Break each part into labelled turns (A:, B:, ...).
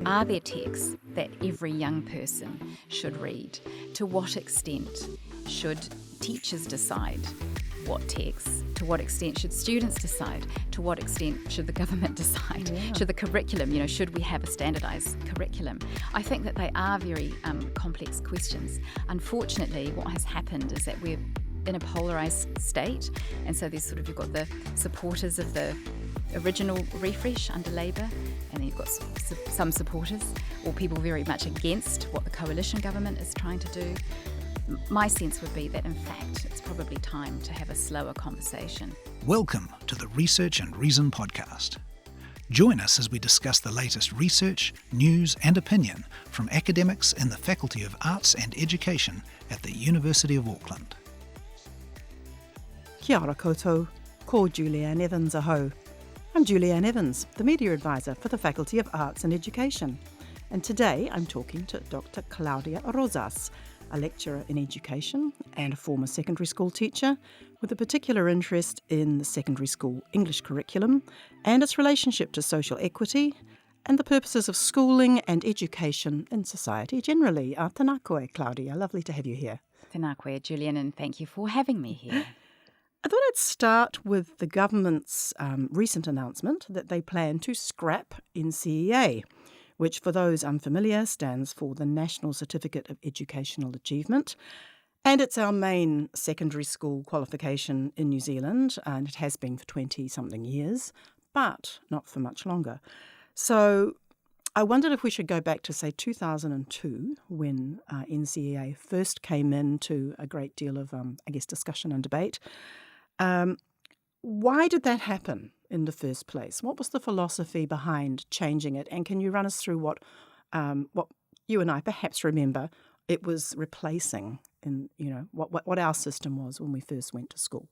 A: Are there texts that every young person should read? To what extent should teachers decide what texts? To what extent should students decide? To what extent should the government decide?
B: Yeah.
A: Should the curriculum, should we have a standardised curriculum? I think that they are very complex questions. Unfortunately, what has happened is that we're in a polarised state, and so you've got the supporters of the original refresh under Labour, and then you've got some supporters or people very much against what the coalition government is trying to do. My sense would be that, in fact, it's probably time to have a slower conversation.
C: Welcome to the Research and Reason podcast. Join us as we discuss the latest research, news and opinion from academics in the Faculty of Arts and Education at the University of Auckland.
B: Kia ora koutou, ko Julianne Evans aho. I'm Julianne Evans, the Media Advisor for the Faculty of Arts and Education. And today I'm talking to Dr. Claudia Rozas, a lecturer in education and a former secondary school teacher with a particular interest in the secondary school English curriculum and its relationship to social equity and the purposes of schooling and education in society generally. Tēnā koe, Claudia. Lovely to have you here.
A: Tēnā koe, Julian, and thank you for having me here.
B: I thought I'd start with the government's recent announcement that they plan to scrap NCEA, which, for those unfamiliar, stands for the National Certificate of Educational Achievement. And it's our main secondary school qualification in New Zealand, and it has been for 20-something years, but not for much longer. So I wondered if we should go back to, say, 2002, when NCEA first came into a great deal of, discussion and debate. Why did that happen in the first place? What was the philosophy behind changing it? And can you run us through what you and I perhaps remember it was replacing in, what our system was when we first went to school?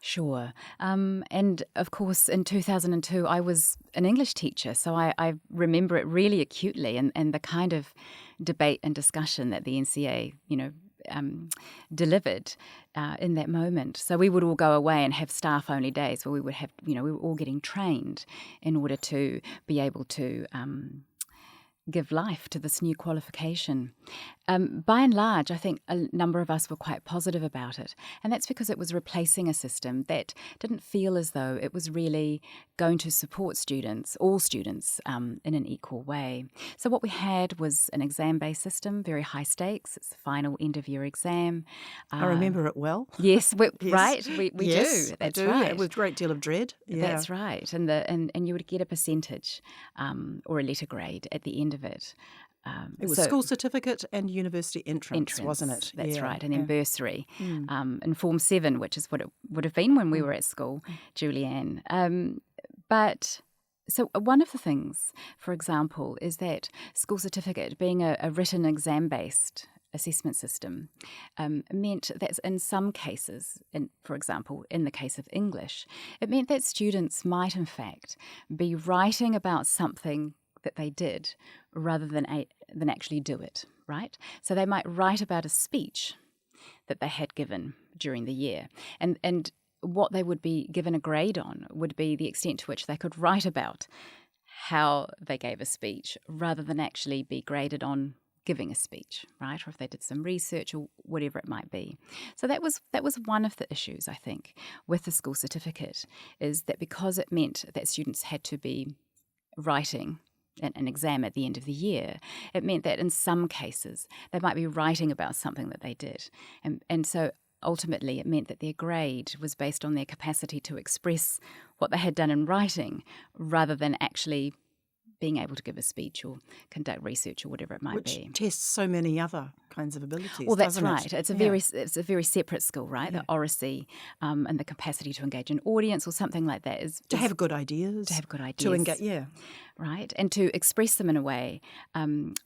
A: Sure. And of course, in 2002, I was an English teacher, so I remember it really acutely and the kind of debate and discussion that the NCEA, delivered in that moment. So we would all go away and have staff-only days where we would have, we were all getting trained in order to be able to give life to this new qualification. By and large, I think a number of us were quite positive about it. And that's because it was replacing a system that didn't feel as though it was really going to support students, all students, in an equal way. So what we had was an exam-based system, very high stakes. It's the final end-of-year exam.
B: I remember it well.
A: Yes,
B: Yes.
A: Right, we
B: Yes,
A: do. That's
B: I do.
A: right.
B: With a great deal of dread. Yeah.
A: That's right. And you would get a percentage or a letter grade at the end of it.
B: It was school certificate and university entrance, wasn't it?
A: That's
B: yeah.
A: right, and then bursary and Form 7, which is what it would have been when we were at school, Julianne. But so one of the things, for example, is that school certificate, being a written exam-based assessment system, meant that in some cases, for example, in the case of English, it meant that students might in fact be writing about something that they did rather than actually do it, right? So they might write about a speech that they had given during the year. And what they would be given a grade on would be the extent to which they could write about how they gave a speech rather than actually be graded on giving a speech, right? Or if they did some research or whatever it might be. So that was one of the issues, I think, with the school certificate, is that because it meant that students had to be writing an exam at the end of the year, it meant that in some cases they might be writing about something that they did. And so ultimately it meant that their grade was based on their capacity to express what they had done in writing rather than actually being able to give a speech or conduct research or whatever it might be.
B: Which tests so many other kinds of abilities.
A: Well, that's
B: doesn't
A: right.
B: It?
A: It's a very separate skill, right?
B: Yeah.
A: The oracy and the capacity to engage an audience or something like that is
B: To have good ideas. To engage,
A: right? And to express them in a way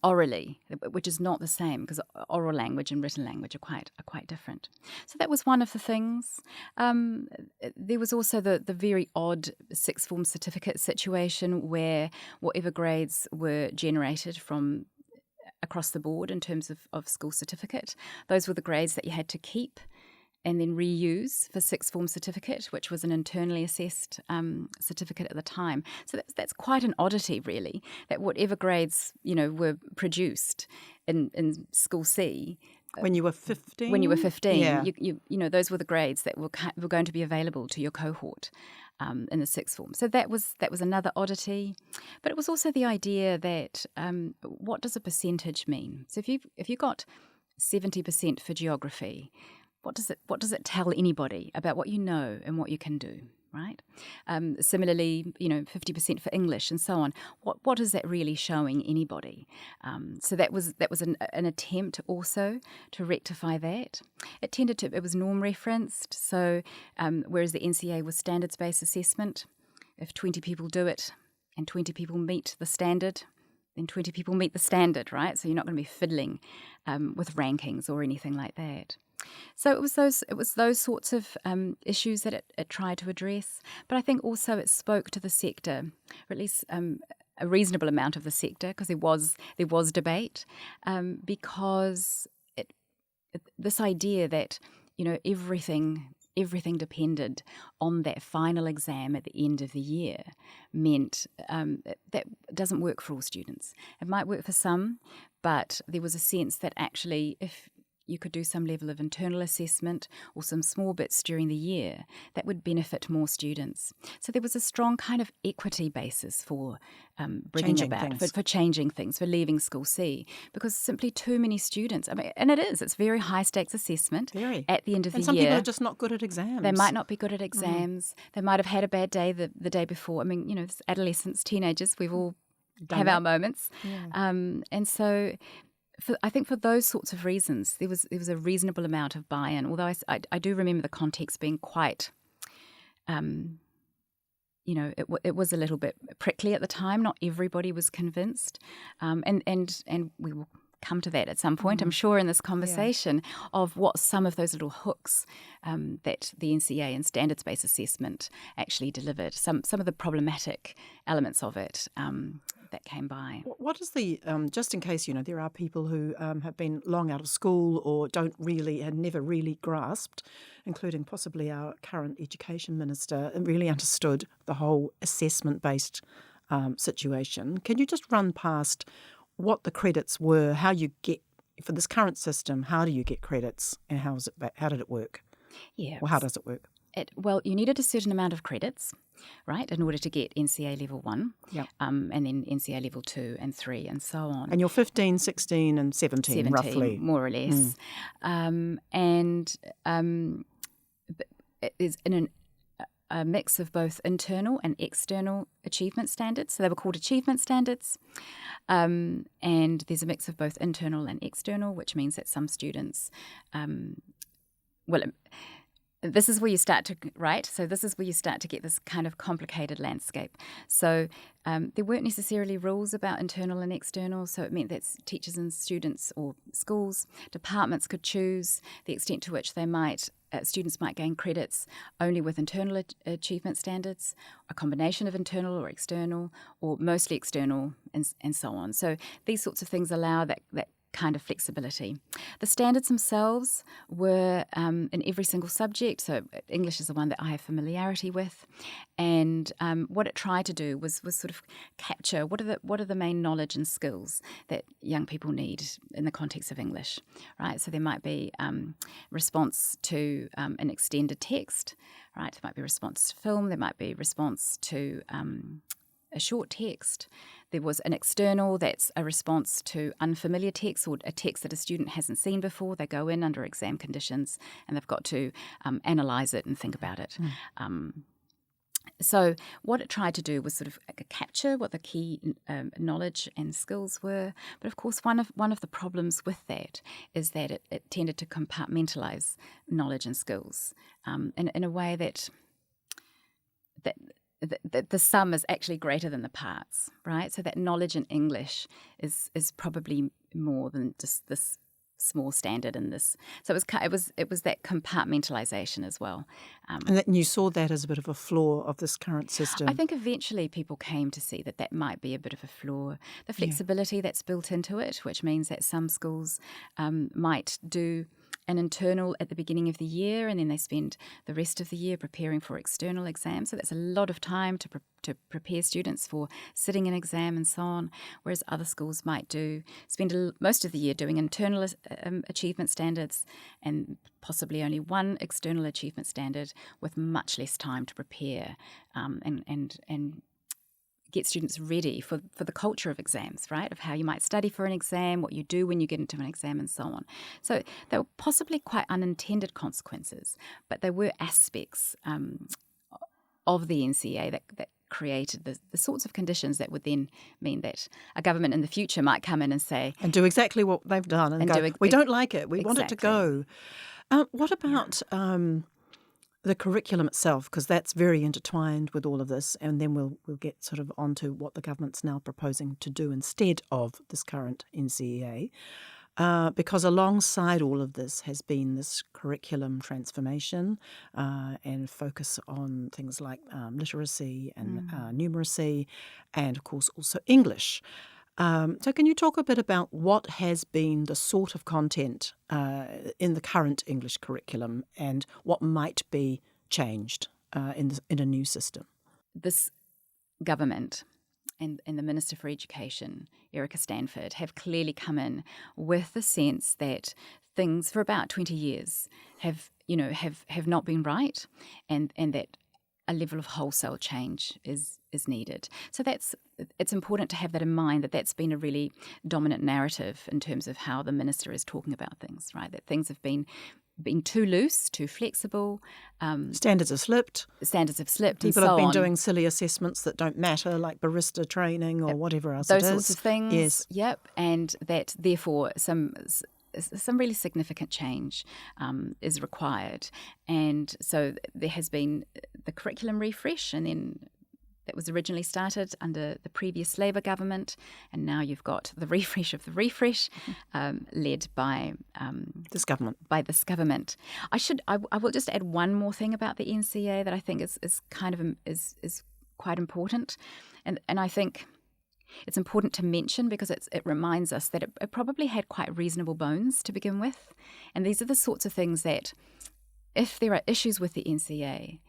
A: orally, which is not the same because oral language and written language are quite different. So that was one of the things. There was also the very odd sixth form certificate situation where whatever grades were generated from across the board in terms of school certificate, those were the grades that you had to keep then reuse for sixth form certificate, which was an internally assessed certificate at the time. So that's quite an oddity, really, that whatever grades, were produced in School C.
B: When you were 15?
A: When you were 15,
B: yeah.
A: those were the grades that were going to be available to your cohort in the sixth form. So that was another oddity. But it was also the idea that what does a percentage mean? So if you got 70% for geography, what does it tell anybody about what you know and what you can do, right? Similarly, 50% for English and so on. What is that really showing anybody? So that was an attempt also to rectify that. It was norm referenced. So whereas the NCEA was standards-based assessment, if 20 people do it and 20 people meet the standard, then 20 people meet the standard, right? So you're not going to be fiddling with rankings or anything like that. So it was those sorts of issues that it tried to address. But I think also it spoke to the sector, or at least a reasonable amount of the sector, because there was debate, because this idea that everything depended on that final exam at the end of the year meant that doesn't work for all students. It might work for some, but there was a sense that actually if you could do some level of internal assessment or some small bits during the year, that would benefit more students. So there was a strong kind of equity basis for changing things, for leaving School C, because simply too many students, and it's very high stakes assessment at the end of the year.
B: And some people are just not good at exams.
A: They might not be good at exams. They might have had a bad day the day before. Adolescents, teenagers, we've all have our moments. Yeah. And so I think for those sorts of reasons, there was a reasonable amount of buy-in, although I do remember the context being quite, it was a little bit prickly at the time. Not everybody was convinced. And we will come to that at some point, I'm sure, in this conversation, of what some of those little hooks that the NCEA and standards-based assessment actually delivered, some of the problematic elements of it that came by.
B: What is the, just in case, there are people who have been long out of school or had never really grasped, including possibly our current education minister, and really understood the whole assessment-based situation. Can you just run past what the credits were, how you get, for this current system, how do you get credits and how did it work?
A: Yeah.
B: Well, how does it work?
A: Well, you needed a certain amount of credits, right, in order to get NCEA Level 1, and then NCEA Level 2 and 3 and so on.
B: And you're 15, 16 and 17 roughly.
A: More or less. It is in a mix of both internal and external achievement standards. So they were called achievement standards. And there's a mix of both internal and external, which means that some students, this is where you start to, right? So this is where you start to get this kind of complicated landscape. So there weren't necessarily rules about internal and external, so it meant that teachers and students or schools, departments could choose the extent to which students might gain credits only with internal achievement standards, a combination of internal or external, or mostly external, and so on. So these sorts of things allow that kind of flexibility. The standards themselves were in every single subject, so English is the one that I have familiarity with, and what it tried to do was sort of capture what are the main knowledge and skills that young people need in the context of English, right? So there might be response to an extended text, right? There might be response to film, there might be response to a short text. There was an external that's a response to unfamiliar text or a text that a student hasn't seen before. They go in under exam conditions and they've got to analyse it and think about it. So what it tried to do was sort of capture what the key knowledge and skills were. But of course, one of the problems with that is that it tended to compartmentalise knowledge and skills in a way that the sum is actually greater than the parts, right? So that knowledge in English is probably more than just this small standard in this. So it was that compartmentalisation as well.
B: And you saw that as a bit of a flaw of this current system.
A: I think eventually people came to see that might be a bit of a flaw. The flexibility that's built into it, which means that some schools might do an internal at the beginning of the year, and then they spend the rest of the year preparing for external exams. So that's a lot of time to prepare students for sitting an exam and so on, whereas other schools might spend most of the year doing internal achievement standards and possibly only one external achievement standard with much less time to prepare and get students ready for the culture of exams, right? Of how you might study for an exam, what you do when you get into an exam, and so on. So they were possibly quite unintended consequences, but they were aspects of the NCEA that created the sorts of conditions that would then mean that a government in the future might come in and say...
B: And do exactly what they've done and go, we don't like it, we want it to go. What about... the curriculum itself, because that's very intertwined with all of this, and then we'll get sort of onto what the government's now proposing to do instead of this current NCEA, because alongside all of this has been this curriculum transformation and focus on things like literacy and numeracy, and of course also English. So can you talk a bit about what has been the sort of content in the current English curriculum and what might be changed in a new system?
A: This government and the Minister for Education, Erica Stanford, have clearly come in with the sense that things for about 20 years have not been right, and that a level of wholesale change is needed. So it's important to have that in mind, that that's been a really dominant narrative in terms of how the minister is talking about things, right? That things have been too loose, too flexible.
B: Standards have slipped.
A: People
B: have been doing silly assessments that don't matter, like barista training or whatever else
A: those
B: it is.
A: Those sorts of things.
B: Yes.
A: Yep. And that, therefore, some really significant change is required. And so there has been the curriculum refresh, and then that was originally started under the previous Labour government, and now you've got the refresh of the refresh, led by
B: this government.
A: I will just add one more thing about the NCEA that I think is quite important, and I think it's important to mention because it reminds us that it probably had quite reasonable bones to begin with, and these are the sorts of things that, if there are issues with the NCEA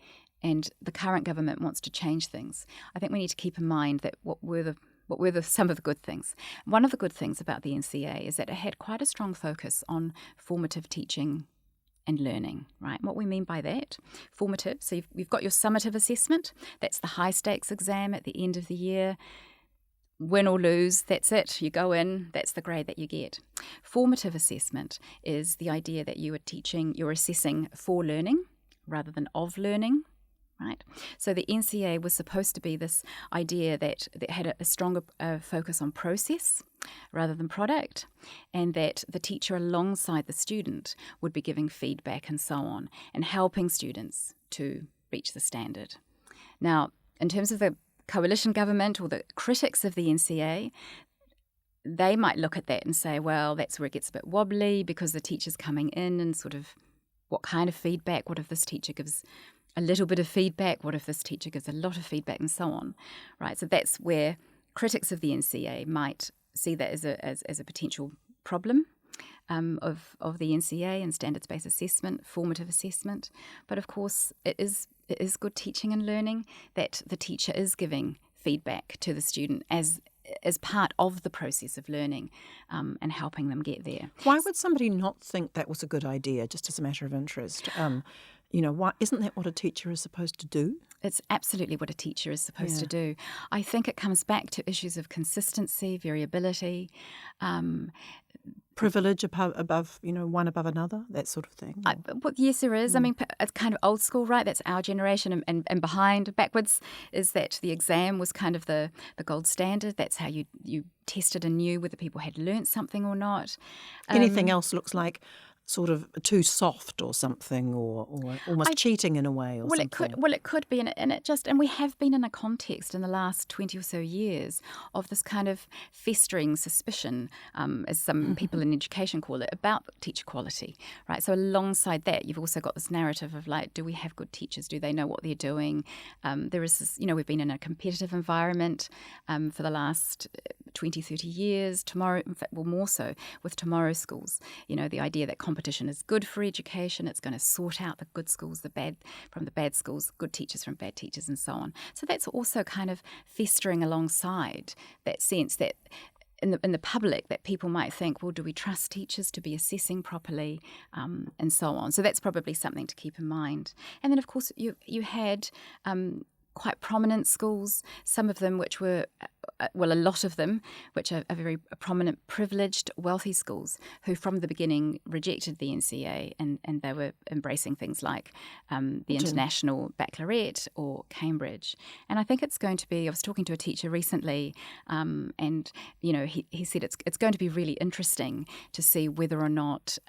A: and the current government wants to change things, I think we need to keep in mind that what were some of the good things. One of the good things about the NCEA is that it had quite a strong focus on formative teaching and learning, right? What we mean by that, formative, so you've got your summative assessment, that's the high stakes exam at the end of the year. Win or lose, that's it. You go in, that's the grade that you get. Formative assessment is the idea that you're assessing for learning rather than of learning, right? So the NCEA was supposed to be this idea that had a stronger focus on process rather than product, and that the teacher alongside the student would be giving feedback and so on, and helping students to reach the standard. Now, in terms of the coalition government or the critics of the NCEA, they might look at that and say, well, that's where it gets a bit wobbly because the teacher's coming in and sort of what kind of feedback? What if this teacher gives a little bit of feedback? What if this teacher gives a lot of feedback, and so on, right? So that's where critics of the NCEA might see that as a potential problem of the NCEA and standards-based assessment, formative assessment. But of course, it is good teaching and learning that the teacher is giving feedback to the student as part of the process of learning and helping them get there.
B: Why would somebody not think that was a good idea, just as a matter of interest? Why isn't that what a teacher is supposed to do?
A: It's absolutely what a teacher is supposed to do. I think it comes back to issues of consistency, variability,
B: privilege above, one above another, that sort of thing.
A: Yes, there is. I mean, it's kind of old school, right? That's our generation, and backwards is that the exam was kind of the gold standard. That's how you tested and knew whether people had learnt something or not.
B: Anything else looks like sort of too soft or something, or almost cheating in a way, or something.
A: It could be, and we have been in a context in the last 20 or so years of this kind of festering suspicion, as some people in education call it, about teacher quality, right? So alongside that, you've also got this narrative of like, do we have good teachers? Do they know what they're doing? There is this, we've been in a competitive environment for the last 20, 30 years. Tomorrow, in fact, more so with tomorrow schools, the idea that competition is good for education. It's going to sort out the good schools, the bad from the bad schools, good teachers from bad teachers, and so on. So that's also kind of festering alongside that sense that in the public that people might think, well, do we trust teachers to be assessing properly, and so on. So that's probably something to keep in mind. And then, of course, you had quite prominent schools, some of them which were, a lot of them, which are very prominent, privileged, wealthy schools who from the beginning rejected the NCEA and they were embracing things like the International Baccalaureate or Cambridge. And I think it's going to be, I was talking to a teacher recently and, he said it's going to be really interesting to see whether or not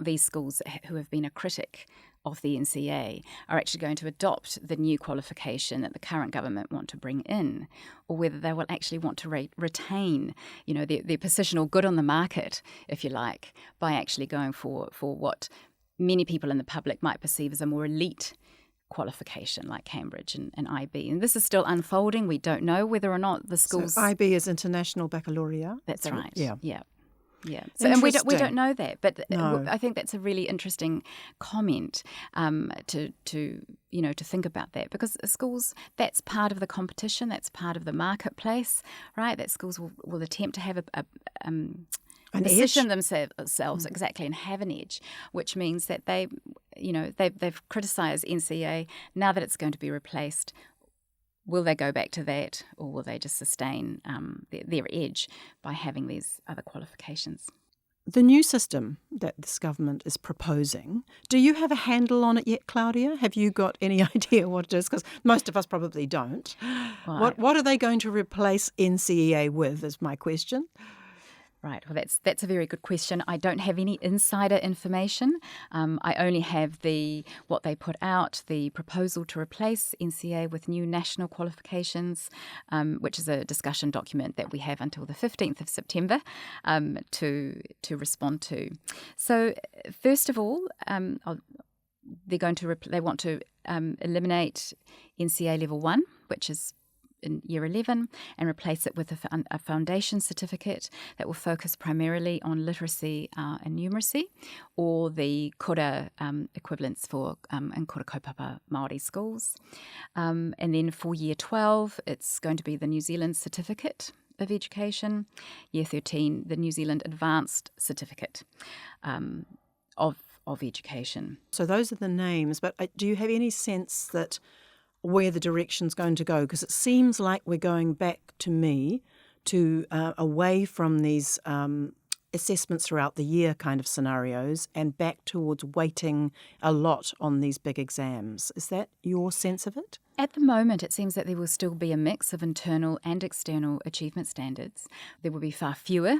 A: these schools who have been a critic of the NCEA are actually going to adopt the new qualification that the current government want to bring in, or whether they will actually want to retain, their positional good on the market, if you like, by actually going for what many people in the public might perceive as a more elite qualification like Cambridge and IB. And this is still unfolding. We don't know whether or not the schools...
B: So IB is International Baccalaureate?
A: That's right.
B: Yeah.
A: Yeah, so, and we don't know that, but no. I think that's a really interesting comment to think about that, because schools, that's part of the competition, that's part of the marketplace, right? That schools will attempt to have position themselves exactly and have an edge, which means that they've criticised NCEA. Now that it's going to be replaced, will they go back to that, or will they just sustain their edge by having these other qualifications?
B: The new system that this government is proposing, do you have a handle on it yet, Claudia? Have you got any idea what it is? Because most of us probably don't. Right. What are they going to replace NCEA with, is my question.
A: Right. Well, that's a very good question. I don't have any insider information. I only have what they put out, the proposal to replace NCEA with new national qualifications, which is a discussion document that we have until the 15th of September to respond to. So, first of all, they want to eliminate NCEA Level 1, which is in Year 11, and replace it with a foundation certificate that will focus primarily on literacy and numeracy, or the kura equivalents for and kura kaupapa Māori schools. And then for Year 12, it's going to be the New Zealand Certificate of Education. Year 13, the New Zealand Advanced Certificate of Education.
B: So those are the names, but do you have any sense that where the direction's going to go? Because it seems like we're going back to away from these assessments throughout the year kind of scenarios and back towards weighting a lot on these big exams. Is that your sense of it?
A: At the moment, it seems that there will still be a mix of internal and external achievement standards. There will be far fewer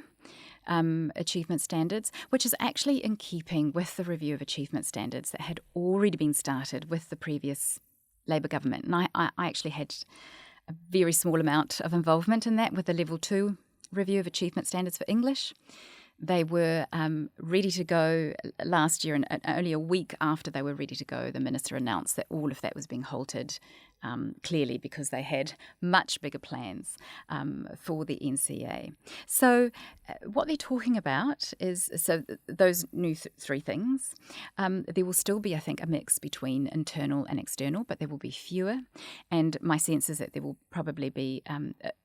A: achievement standards, which is actually in keeping with the review of achievement standards that had already been started with the previous Labour government. And I actually had a very small amount of involvement in that with the Level 2 review of achievement standards for English. They were ready to go last year, and only a week after they were ready to go, the Minister announced that all of that was being halted, clearly because they had much bigger plans for the NCEA. So what they're talking about is, those new three things. There will still be, I think, a mix between internal and external, but there will be fewer. And my sense is that there will probably be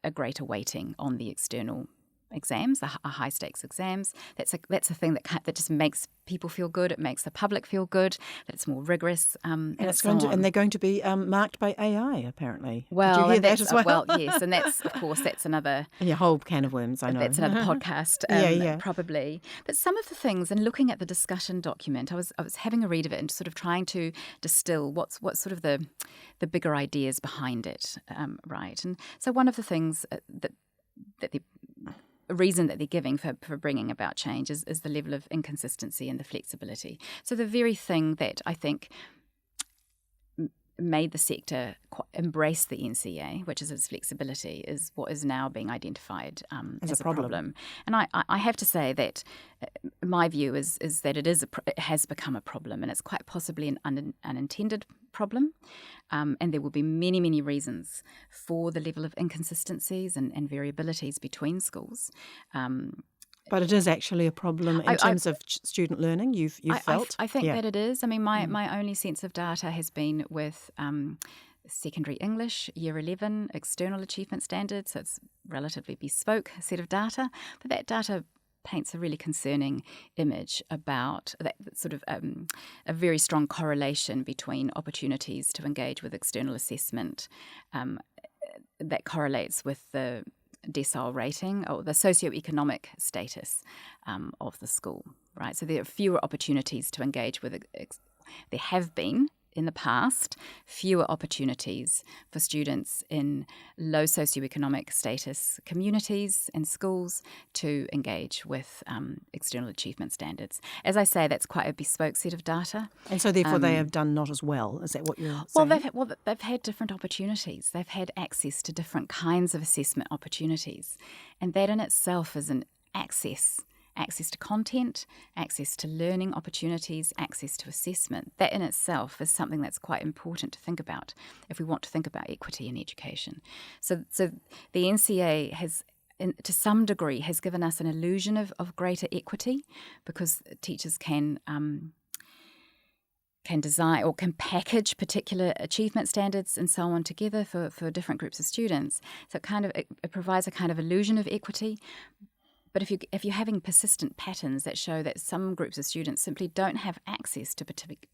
A: a greater weighting on the external exams, the high stakes exams. That's a thing that just makes people feel good. It makes the public feel good. That it's more rigorous. And
B: they're going to be marked by AI apparently.
A: Well,
B: did you hear that as well?
A: Well, yes, and that's another
B: a whole can of worms. I know
A: that's another podcast, probably. But some of the things, and looking at the discussion document, I was having a read of it and sort of trying to distill what's sort of the bigger ideas behind it, right? And so one of the things that the reason that they're giving for bringing about change is the level of inconsistency and the flexibility. So the very thing that I think made the sector embrace the NCEA, which is its flexibility, is what is now being identified as a problem. And I have to say that my view is that it has become a problem, and it's quite possibly an unintended problem. And there will be many, many reasons for the level of inconsistencies and variabilities between schools.
B: But it is actually a problem in terms of student learning, you've felt?
A: I think that it is. I mean, my only sense of data has been with secondary English, Year 11, external achievement standards, so it's relatively bespoke set of data, but that data paints a really concerning image about that sort of a very strong correlation between opportunities to engage with external assessment that correlates with the decile rating or the socioeconomic status of the school, right? So there are fewer opportunities to engage with. There have been, in the past, fewer opportunities for students in low socioeconomic status communities and schools to engage with external achievement standards. As I say, that's quite a bespoke set of data.
B: And so therefore they have done not as well. Is that what you're saying?
A: They've had different opportunities. They've had access to different kinds of assessment opportunities. And that in itself is an access to content, access to learning opportunities, access to assessment. That in itself is something that's quite important to think about if we want to think about equity in education. So the NCEA has, to some degree, has given us an illusion of greater equity because teachers can design or can package particular achievement standards and so on together for different groups of students. So it provides a kind of illusion of equity. But if you're having persistent patterns that show that some groups of students simply don't have access to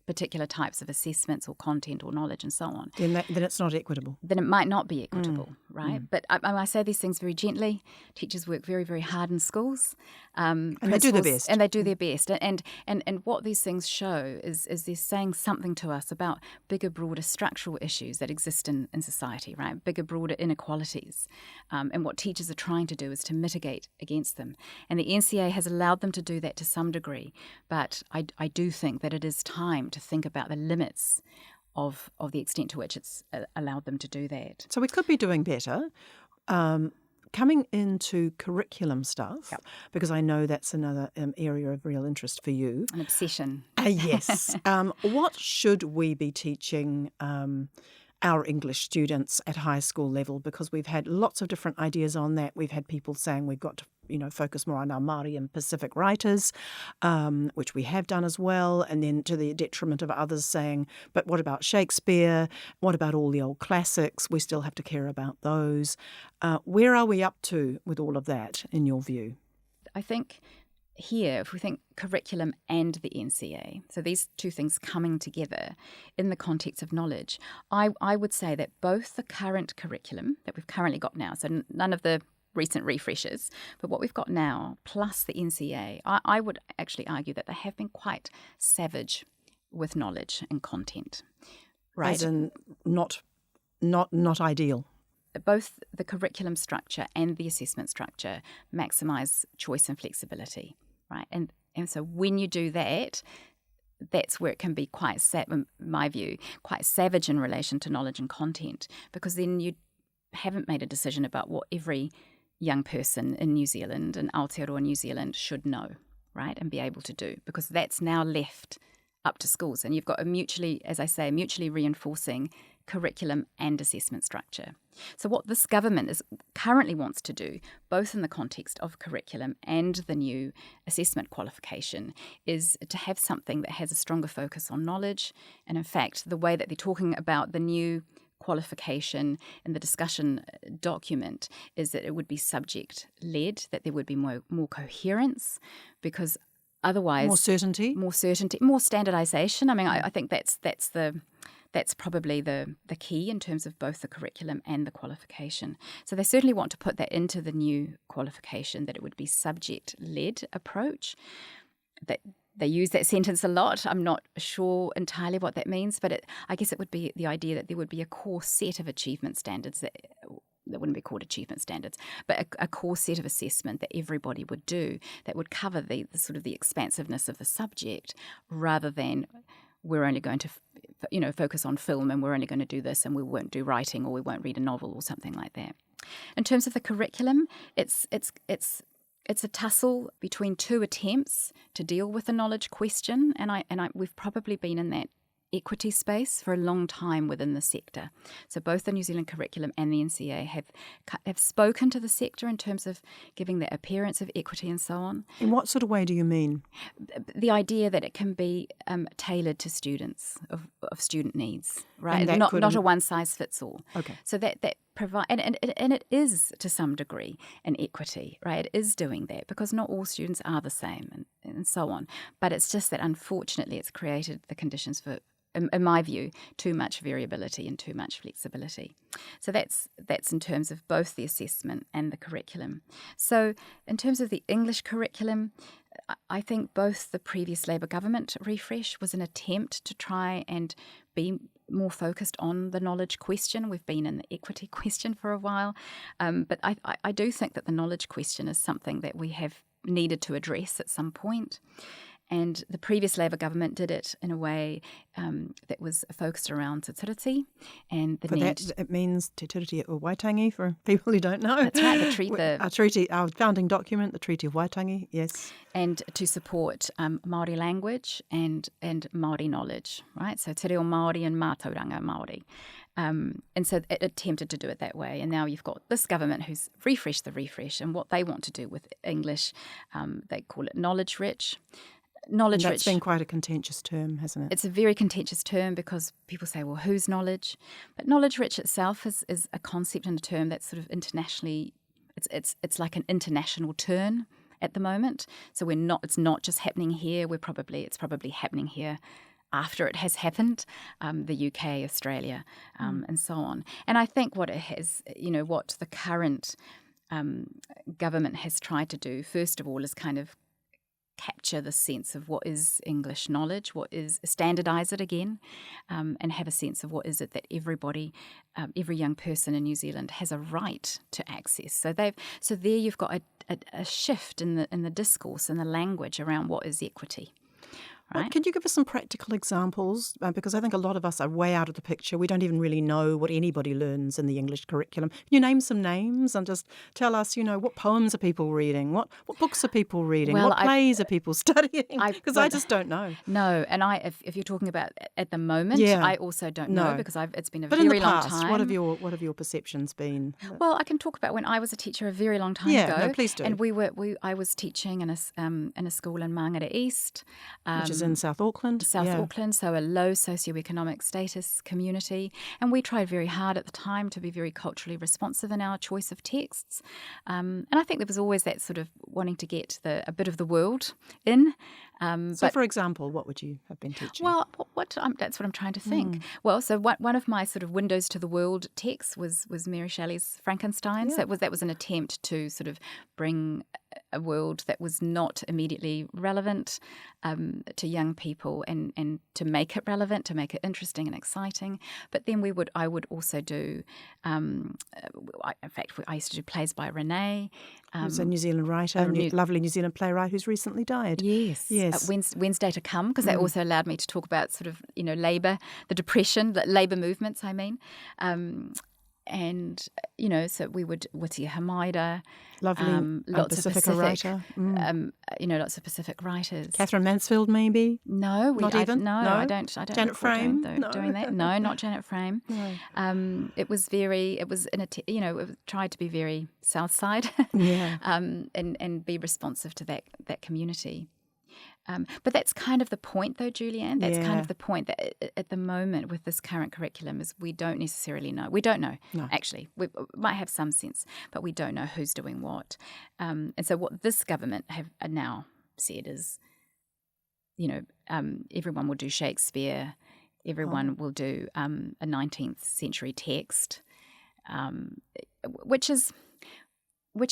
A: particular types of assessments or content or knowledge and so on,
B: then it's not equitable.
A: Then it might not be equitable, right? But I say these things very gently. Teachers work very, very hard in schools.
B: And they do their best.
A: And they do their best. And what these things show is they're saying something to us about bigger, broader structural issues that exist in society, right? Bigger, broader inequalities. And what teachers are trying to do is to mitigate against them. And the NCEA has allowed them to do that to some degree. But I do think that it is time to think about the limits of the extent to which it's allowed them to do that.
B: So we could be doing better. Coming into curriculum stuff, because I know that's another area of real interest for you.
A: An obsession.
B: Yes. What should we be teaching our English students at high school level? Because we've had lots of different ideas on that. We've had people saying we've got to focus more on our Māori and Pacific writers, which we have done as well, and then to the detriment of others saying, but what about Shakespeare? What about all the old classics? We still have to care about those. Where are we up to with all of that, in your view?
A: I think here, if we think curriculum and the NCEA, so these two things coming together in the context of knowledge, I would say that both the current curriculum that we've currently got now, so none of the recent refreshes, but what we've got now, plus the NCEA, I would actually argue that they have been quite savage with knowledge and content. Right?
B: As in not ideal.
A: Both the curriculum structure and the assessment structure maximise choice and flexibility, right? And so when you do that, that's where it can be quite, in my view, quite savage in relation to knowledge and content, because then you haven't made a decision about what every young person in New Zealand and Aotearoa New Zealand should know, right, and be able to do, because that's now left up to schools. And you've got a mutually reinforcing curriculum and assessment structure. So what this government currently wants to do, both in the context of curriculum and the new assessment qualification, is to have something that has a stronger focus on knowledge. And in fact, the way that they're talking about the new qualification in the discussion document is that it would be subject-led, that there would be more coherence, because otherwise
B: more certainty,
A: more standardisation. I mean, I think that's probably the key in terms of both the curriculum and the qualification. So they certainly want to put that into the new qualification, that it would be subject-led approach. That they use that sentence a lot. I'm not sure entirely what that means, but I guess it would be the idea that there would be a core set of achievement standards that wouldn't be called achievement standards, but a core set of assessment that everybody would do that would cover the sort of the expansiveness of the subject, rather than we're only going to focus on film and we're only going to do this and we won't do writing or we won't read a novel or something like that. In terms of the curriculum, it's a tussle between two attempts to deal with the knowledge question, and we've probably been in that equity space for a long time within the sector. So both the New Zealand curriculum and the NCEA have spoken to the sector in terms of giving that appearance of equity and so on.
B: In what sort of way do you mean?
A: The idea that it can be tailored to students of student needs, right?
B: And
A: Not a one size fits all.
B: Okay.
A: So that provide and it is to some degree an equity, right? It is doing that because not all students are the same and so on. But it's just that unfortunately it's created the conditions for, in my view, too much variability and too much flexibility. So that's in terms of both the assessment and the curriculum. So in terms of the English curriculum, I think both the previous Labour government refresh was an attempt to try and be more focused on the knowledge question. We've been in the equity question for a while, but I do think that the knowledge question is something that we have needed to address at some point. And the previous Labour government did it in a way that was focused around te tiriti and the need.
B: That, it means te tiriti o Waitangi for people who don't know.
A: That's right,
B: our founding document, the Treaty of Waitangi, yes.
A: And to support Māori language and Māori knowledge, right? So te reo Māori and mātauranga Māori. And so it attempted to do it that way. And now you've got this government who's refreshed the refresh and what they want to do with English. They call it knowledge rich.
B: That's been quite a contentious term, hasn't it?
A: It's a very contentious term because people say, well, whose knowledge? But knowledge rich itself is a concept and a term that's sort of internationally, it's like an international turn at the moment. So it's not just happening here. It's probably happening here after it has happened, the UK, Australia, and so on. And I think what the current government has tried to do, first of all, is kind of capture the sense of what is English knowledge, standardise it again, and have a sense of what is it that everybody, every young person in New Zealand has a right to access. So there you've got a shift in the discourse and the language around what is equity. Right.
B: Could you give us some practical examples? Because I think a lot of us are way out of the picture. We don't even really know what anybody learns in the English curriculum. Can you name some names and just tell us, what poems are people reading? What books are people reading? What plays are people studying? Because I just don't know.
A: No, and if you're talking about at the moment, I also don't know because it's been a
B: but
A: very
B: in the
A: long
B: past,
A: time.
B: What have your perceptions been?
A: Well, I can talk about when I was a teacher a very long time ago.
B: No, please do.
A: And I was teaching in a school in Mangere East,
B: which is in South Auckland.
A: Auckland, so a low socioeconomic status community. And we tried very hard at the time to be very culturally responsive in our choice of texts. And I think there was always that sort of wanting to get a bit of the world in.
B: For example, what would you have been teaching?
A: Well, that's what I'm trying to think. Well, so one of my sort of windows to the world texts was Mary Shelley's Frankenstein. Yeah. So that was an attempt to sort of bring a world that was not immediately relevant to young people and to make it relevant, to make it interesting and exciting. But then I would also do, in fact, I used to do plays by Renee.
B: Who's a New Zealand writer, lovely New Zealand playwright who's recently died.
A: Yes. Wednesday to Come, because that also allowed me to talk about sort of, labour, the depression, the labour movements, I mean. And, so we would, Witia Hamaida.
B: Lovely
A: lots
B: Pacifica
A: of Pacific,
B: writer.
A: Lots of Pacific writers.
B: Catherine Mansfield, maybe?
A: No. I don't
B: Janet Frame?
A: Doing that. No, not Janet Frame.
B: No.
A: It was it tried to be very South Side and be responsive to that community. But that's kind of the point, though, Julianne. That's kind of the point that at the moment with this current curriculum is we don't necessarily know. We don't know, actually. We might have some sense, but we don't know who's doing what. And so what this government have now said is, everyone will do Shakespeare, everyone will do a 19th century text, which is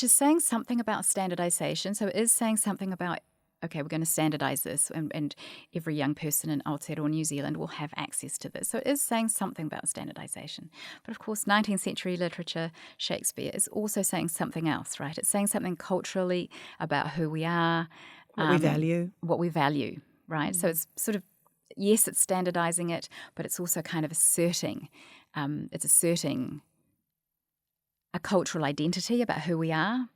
A: saying something about standardisation. So it is saying something about, okay, we're going to standardise this and every young person in Aotearoa New Zealand will have access to this. So it is saying something about standardisation. But of course, 19th century literature, Shakespeare, is also saying something else, right? It's saying something culturally about who we are.
B: What we value. Right? So it's sort of, yes, it's standardising it, but it's also kind of asserting a
A: a cultural identity about who we are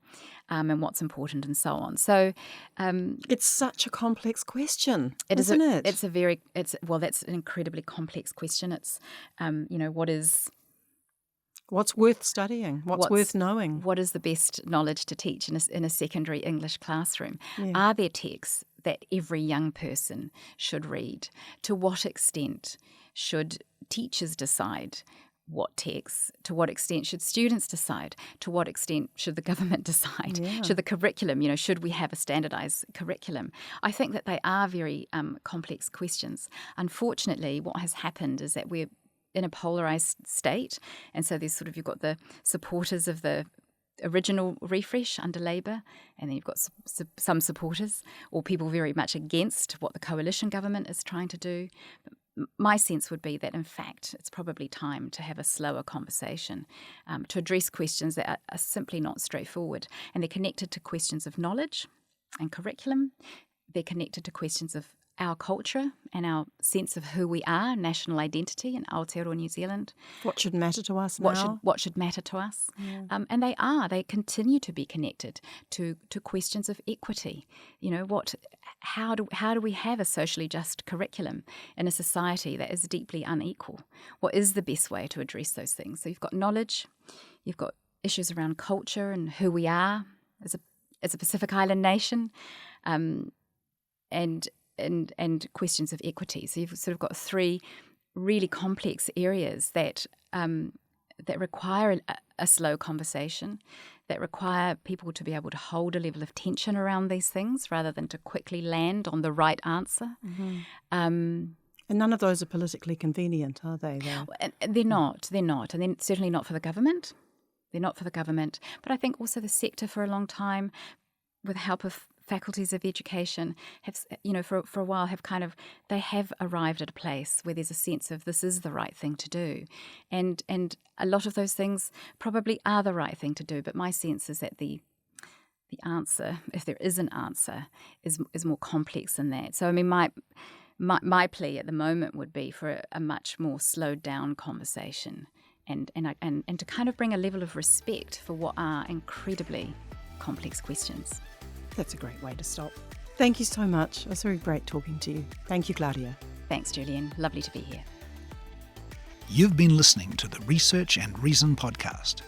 A: and what's important and so on. So
B: it's such a complex question,
A: that's
B: an
A: incredibly complex question. It's,
B: what's worth studying? What's worth knowing?
A: What is the best knowledge to teach in a secondary English classroom?
B: Yeah.
A: Are there texts that every young person should read? To what extent should teachers decide what texts? To what extent should students decide? To what extent should the government decide?
B: Yeah.
A: Should the curriculum, should we have a standardised curriculum? I think that they are very complex questions. Unfortunately, what has happened is that we're in a polarised state, and so you've got the supporters of the original refresh under Labour, and then you've got some supporters or people very much against what the coalition government is trying to do. My sense would be that, in fact, it's probably time to have a slower conversation to address questions that are simply not straightforward, and they're connected to questions of knowledge and curriculum. They're connected to questions of our culture and our sense of who we are, national identity in Aotearoa New Zealand.
B: What should matter to us now?
A: What should matter to us?
B: Yeah.
A: And they continue to be connected to questions of equity. How do we have a socially just curriculum in a society that is deeply unequal? What is the best way to address those things? So you've got knowledge, you've got issues around culture and who we are as a Pacific Island nation, and questions of equity. So you've sort of got three really complex areas that require a slow conversation, that require people to be able to hold a level of tension around these things rather than to quickly land on the right answer.
B: Mm-hmm. And none of those are politically convenient, are they?
A: They're not, and they're certainly not for the government. They're not for the government. But I think also the sector for a long time, with the help of faculties of education, have, for a while they have arrived at a place where there's a sense of this is the right thing to do, and a lot of those things probably are the right thing to do. But my sense is that the answer, if there is an answer, is more complex than that. So I mean, my plea at the moment would be for a much more slowed down conversation, and to kind of bring a level of respect for what are incredibly complex questions.
B: That's a great way to stop. Thank you so much. It was very great talking to you. Thank you, Claudia.
A: Thanks, Julianne. Lovely to be here.
C: You've been listening to the Research and Reason podcast.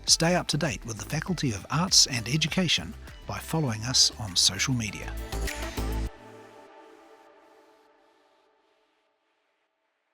C: Stay up to date with the Faculty of Arts and Education by following us on social media.